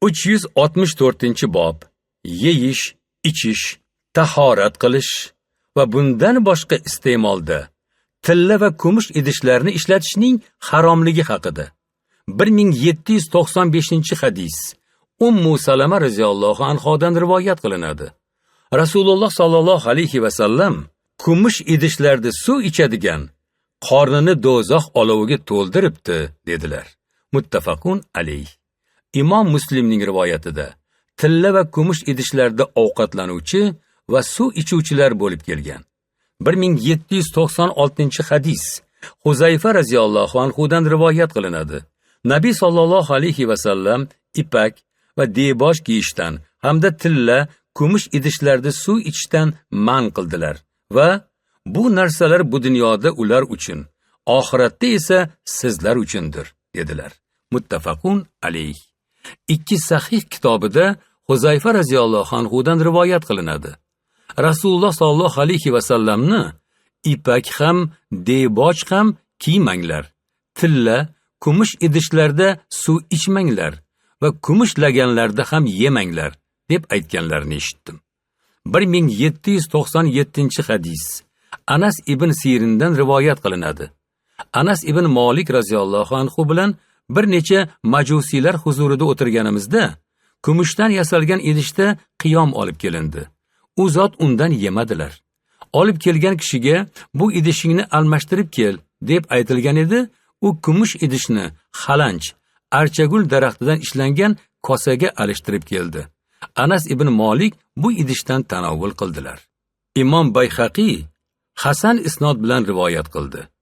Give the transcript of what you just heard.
364-bob. Yeyish, ichish, tahorat qilish va bundan boshqa iste'molda tilla va kumush idishlarni ishlatishning haromligi haqida. 1795-hadis. Ummu Salama roziyallohu anhodan rivoyat qilinadi. Rasululloh sallallohu alayhi va sallam kumush idishlarda suv ichadigan qornini do'zax oloviga to'ldiribdi dedilar. Muttafaqun alayh. Imom Muslimning rivoyatida tilla va kumush idishlarda ovqatlanuvchi va suv ichuvchilar bo'lib kelgan. 1796-hadis. Huzayfa roziyallohu anhudan rivoyat qilinadi. Nabiy sallallohu alayhi va sallam ipak va debosh kiyishdan hamda tilla, kumush idishlarda suv ichishdan man qildilar va bu narsalar bu dunyoda ular uchun, oxiratda esa sizlar uchundir dedilar. Muttafaqun alayh. Ikki sahih kitobida Huzayfa roziyallohu anhudan rivoyat qilinadi. Rasululloh sallallohu alayhi va sallamni ipak ham, deboch ham kiymanglar. Tilla, kumush idishlarda suv ichmanglar va kumush laganlarda ham yemanglar deb aytganlarini eshitdim. 1797-hadis. Anas ibn Sirindan rivoyat qilinadi. Anas ibn Malik roziyallohu anhu bilan bir necha majusiylar huzurida o'tirganimizda kumushdan yasalgan idishda qiyom olib kelindi. U zot undan yemadilar. Olib kelgan kishiga bu idishingni almashtirib kel deb aytilgan edi. U kumush idishni xalanch, archagul daraxtidan ishlangan kosaga alishtirib keldi. Anas ibn Malik bu idishdan tanovvul qildilar. Imom Bayhaqiy Hasan isnod bilan rivoyat qildi.